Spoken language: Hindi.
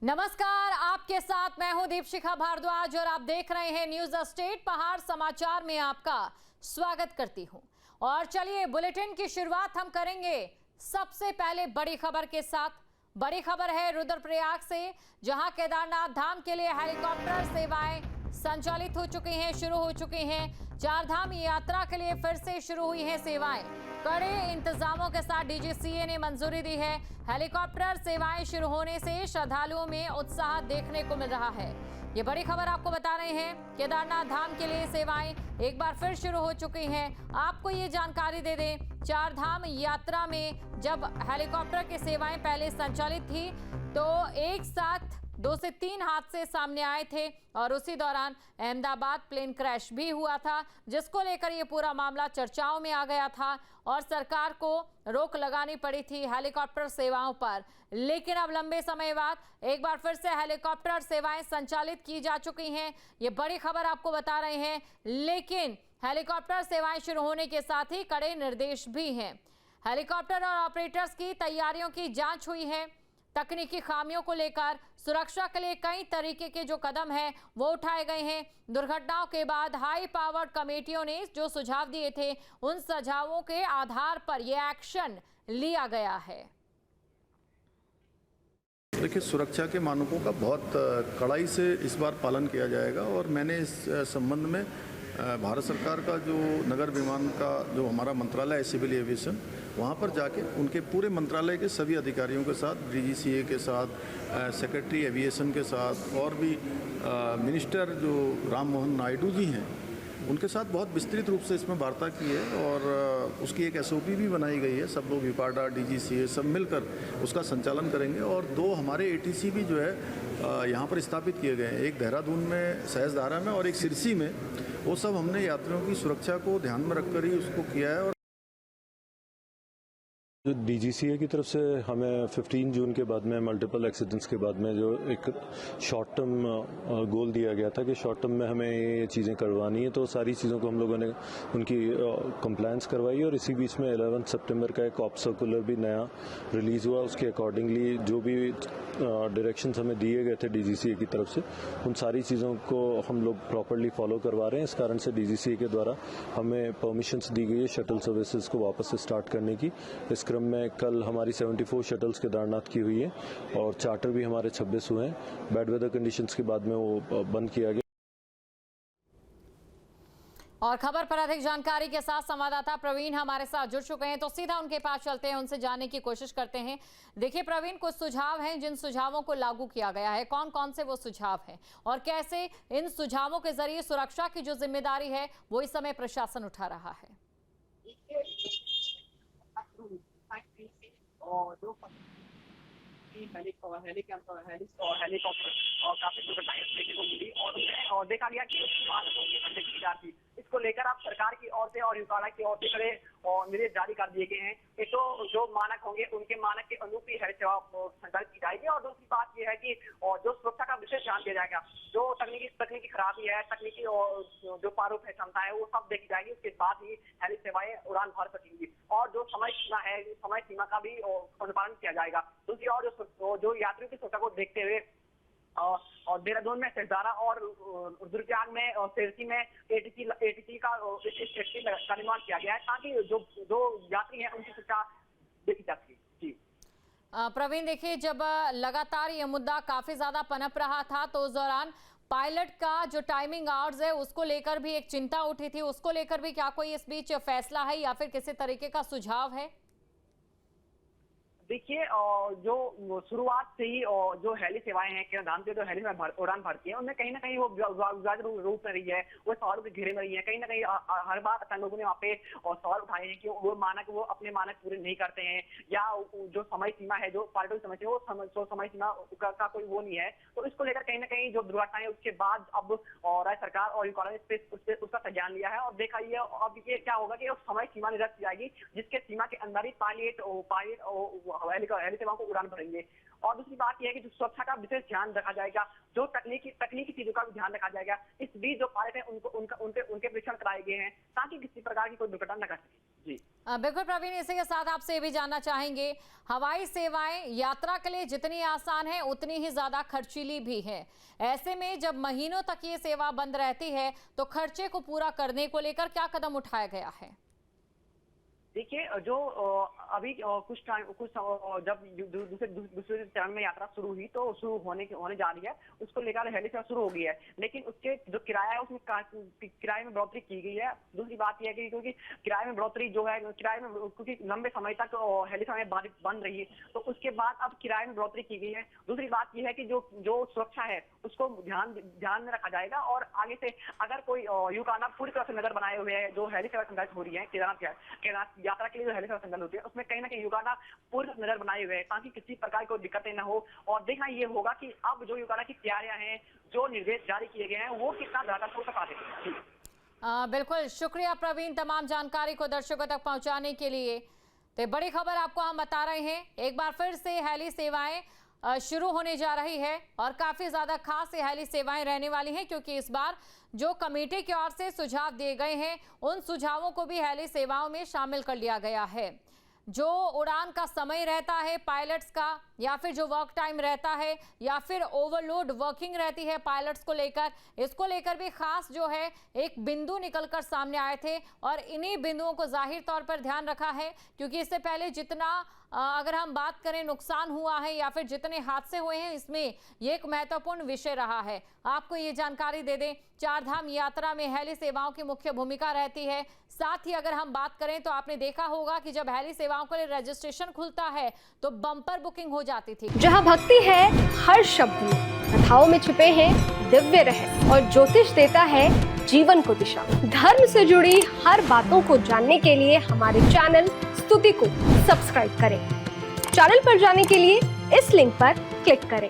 नमस्कार, आपके साथ मैं हूं दीपशिखा भारद्वाज और आप देख रहे हैं न्यूज स्टेट पहाड़ समाचार में आपका स्वागत करती हूं। और चलिए बुलेटिन की शुरुआत हम करेंगे सबसे पहले बड़ी खबर के साथ। बड़ी खबर है रुद्रप्रयाग से, जहां केदारनाथ धाम के लिए हेलीकॉप्टर सेवाएं संचालित हो चुकी हैं, शुरू हो चुकी हैं। चार धाम यात्रा के लिए फिर से शुरू हुई हैं सेवाएं। कड़े इंतजामों के साथ डीजीसीए ने मंजूरी दी है। हेलीकॉप्टर सेवाएं शुरू होने से श्रद्धालुओं में उत्साह देखने को मिल रहा है। ये बड़ी खबर आपको बता रहे हैं, केदारनाथ धाम के लिए सेवाएं एक बार फिर शुरू हो चुकी हैं। आपको ये जानकारी दे दें, चार धाम यात्रा में जब हेलीकॉप्टर की सेवाएं पहले संचालित थी तो एक साथ 2 से 3 हादसे सामने आए थे और उसी दौरान अहमदाबाद प्लेन क्रैश भी हुआ था, जिसको लेकर ये पूरा मामला चर्चाओं में आ गया था और सरकार को रोक लगानी पड़ी थी हेलीकॉप्टर सेवाओं पर। लेकिन अब लंबे समय बाद एक बार फिर से हेलीकॉप्टर सेवाएं संचालित की जा चुकी हैं। ये बड़ी खबर आपको बता रहे हैं, लेकिन हेलीकॉप्टर सेवाएं शुरू होने के साथ ही कड़े निर्देश भी हैं। हेलीकॉप्टर और ऑपरेटर्स की तैयारियों की जांच हुई है। तकनीकी खामियों को लेकर सुरक्षा के लिए कई तरीके के जो कदम हैं वो उठाए गए हैं। दुर्घटनाओं के बाद हाई पावर्ड कमेटियों ने जो सुझाव दिए थे, उन सुझावों के आधार पर यह एक्शन लिया गया है। देखिए, सुरक्षा के मानकों का बहुत कड़ाई से इस बार पालन किया जाएगा और मैंने इस संबंध में भारत सरकार का जो नगर विमान का जो हमारा मंत्रालय है सिविल एविएशन, वहाँ पर जाके उनके पूरे मंत्रालय के सभी अधिकारियों के साथ, डीजीसीए के साथ, सेक्रेटरी एविएशन के साथ और भी मिनिस्टर जो राम मोहन नायडू जी हैं, उनके साथ बहुत विस्तृत रूप से इसमें वार्ता की है और उसकी एक एसओपी भी बनाई गई है। सब लोग विपाडा, डीजीसीए सब मिलकर उसका संचालन करेंगे और 2 हमारे एटीसी भी जो है यहाँ पर स्थापित किए गए हैं, एक देहरादून में सहजधारा में और एक सिरसी में। वो सब हमने यात्रियों की सुरक्षा को ध्यान में रखकर ही उसको किया है। और जो डीजीसीए की तरफ से हमें 15 जून के बाद में मल्टीपल एक्सीडेंट्स के बाद में जो एक शॉर्ट टर्म गोल दिया गया था कि शॉर्ट टर्म में हमें ये चीज़ें करवानी है, तो सारी चीज़ों को हम लोगों ने उनकी कंप्लायंस करवाई और इसी बीच में 11 सितंबर का एक ऑप सर्कुलर भी नया रिलीज़ हुआ। उसके अकॉर्डिंगली जो भी डायरेक्शंस हमें दिए गए थे डीजीसीए की तरफ से, उन सारी चीज़ों को हम लोग प्रॉपरली फॉलो करवा रहे हैं। इस कारण से डीजीसीए के द्वारा हमें परमिशंस दी गई है शटल सर्विसेज को वापस से स्टार्ट करने की। इस क्रम में कल हमारी 74 शटल्स केदारनाथ की हुई है और चार्टर भी हमारे 26 हुए हैं। बैड वेदर कंडीशंस के बाद में वो बंद किया गया। और खबर पर अधिक जानकारी के साथ संवाददाता प्रवीण हमारे साथ जुड़ चुके हैं, तो सीधा उनके पास चलते हैं, उनसे जानने की कोशिश करते हैं। देखिए प्रवीण, कुछ सुझाव हैं जिन सुझावों को लागू किया गया है, कौन कौन से वो सुझाव हैं और कैसे इन सुझावों के जरिए सुरक्षा की जो जिम्मेदारी है वो इस समय प्रशासन उठा रहा है? हेलीकॉप्टर और काफी दुर्घटनाएं देखने को मिली और देखा गया कि मानकों की उल्लंघना की जाती है। इसको लेकर अब सरकार की ओर से और यूकाड़ा की ओर से कड़े निर्देश जारी कर दिए गए हैं। एक तो जो मानक होंगे उनके मानक के अनुरूप ही संचालित की जाएगी और दूसरी बात यह है कि जो सुरक्षा का विशेष ध्यान दिया जाएगा। जो तकनीकी खराबी है, तकनीकी और जो पारुप है, क्षमता है, वो सब देखी जाएगी। उसके बाद ही हेली सेवाएं उड़ान भर सकेंगी और जो समय सीमा है, समय सीमा का भी अनुपालन किया जाएगा। दूसरी और जो यात्रियों की सुरक्षा को देखते हुए और देहरादून में सहजधारा और रुद्रप्रयाग में और सिरसी में एटीसी का निर्माण किया गया है ताकि जो यात्री हैं उनकी सुरक्षा देखी जा सके। जी प्रवीण, देखिए जब लगातार ये मुद्दा काफी ज्यादा पनप रहा था तो उस दौरान पायलट का जो टाइमिंग आवर्स है उसको लेकर भी एक चिंता उठी थी। उसको लेकर भी क्या कोई इस बीच फैसला है या फिर किसी तरीके का सुझाव है? देखिए, जो शुरुआत से ही जो हेली सेवाएं हैं, केदारनाथ के जो हेली में उड़ान भरती है, उनमें कहीं ना कहीं वो विवाद रूप में रही है, वो सवालों के घेरे में रही है। कहीं ना कहीं हर बार लोगों ने वहाँ पे सवाल उठाए हैं कि वो अपने मानक पूरे नहीं करते हैं या जो समय सीमा है, जो पायलटों की समय है, वो समय सीमा का कोई वो नहीं है। तो इसको लेकर कहीं ना कहीं जो दुर्घटनाएं उसके बाद अब राज्य सरकार और यूकाड़ा ने उसका संज्ञान लिया है और देखा ये अब ये क्या होगा कि समय सीमा निर्धारित की जाएगी जिसके सीमा के अंदर ही पायलट हेली सेवाओं को उड़ान भरेंगे। और दूसरी बात यह है कि जो सुरक्षा का विशेष ध्यान रखा जाएगा, जो तकनीकी चीजों का भी ध्यान रखा जाएगा। इस बीच जो पायलट है उनके परीक्षण कराए गए हैं ताकि किसी प्रकार की कोई दुर्घटना न घट सके। जी बिल्कुल प्रवीण, इसी के साथ आपसे ये भी जानना चाहेंगे, हवाई सेवाएं यात्रा के लिए जितनी आसान है उतनी ही ज्यादा खर्चीली भी है। ऐसे में जब महीनों तक ये सेवा बंद रहती है तो खर्चे को पूरा करने को लेकर क्या कदम उठाया गया है? देखिए, जो अभी कुछ जब दूसरे चरण में यात्रा शुरू हुई तो शुरू होने जा रही है, उसको लेकर हेली सेवा शुरू हो गई है, लेकिन उसके जो किराया है उसमें किराए में बढ़ोतरी की गई है। दूसरी बात यह है कि क्योंकि किराए में बढ़ोतरी जो है, किराए में क्योंकि लंबे समय तक हेली सेवा बंद रही तो उसके बाद अब किराए में बढ़ोतरी की गई है। दूसरी बात यह है कि जो सुरक्षा है उसको ध्यान में रखा जाएगा और आगे से अगर कोई युकाना पूरी तरह से नजर बनाए हुए है, जो हेली सेवा संचालित हो रही है केदारनाथ यात्रा के लिए जो हेली सेवा संचालित होती है उसमें कहीं ना कहीं युकाना पूरी नजर बनाए हुए है ताकि किसी प्रकार की दिक्कतें न हो। और देखना ये होगा कि अब जो युकाना की तैयारियां हैं, जो निर्देश जारी किए गए हैं, वो कितना बेहतर हो सका देते। बिल्कुल, शुक्रिया प्रवीण तमाम जानकारी को दर्शकों तक पहुंचाने के लिए। तो बड़ी खबर आपको हम बता रहे हैं, एक बार फिर से हेली सेवाएं शुरू होने जा रही है और काफी ज्यादा खास ये हेली सेवाएं रहने वाली हैं, क्योंकि इस बार जो कमेटी की ओर से सुझाव दिए गए हैं उन सुझावों को भी हेली सेवाओं में शामिल कर लिया गया है। जो उड़ान का समय रहता है पायलट्स का, या फिर जो वर्क टाइम रहता है, या फिर ओवरलोड वर्किंग रहती है पायलट्स को लेकर, इसको लेकर भी खास जो है एक बिंदु निकलकर सामने आए थे और इन्हीं बिंदुओं को जाहिर तौर पर ध्यान रखा है, क्योंकि इससे पहले जितना अगर हम बात करें नुकसान हुआ है या फिर जितने हादसे हुए हैं, इसमें ये एक महत्वपूर्ण विषय रहा है। आपको ये जानकारी दे दें, चार धाम यात्रा में हेली सेवाओं की मुख्य भूमिका रहती है। साथ ही अगर हम बात करें तो आपने देखा होगा कि जब हेली सेवाओं के लिए रजिस्ट्रेशन खुलता है तो बम्पर बुकिंग हो जाती थी। जहां भक्ति है हर शब्द में, कथाओं में छिपे हैं दिव्य रहस्य और ज्योतिष देता है जीवन को दिशा। धर्म से जुड़ी हर बातों को जानने के लिए हमारे चैनल स्तुति को सब्सक्राइब करें। चैनल पर जाने के लिए इस लिंक पर क्लिक करें।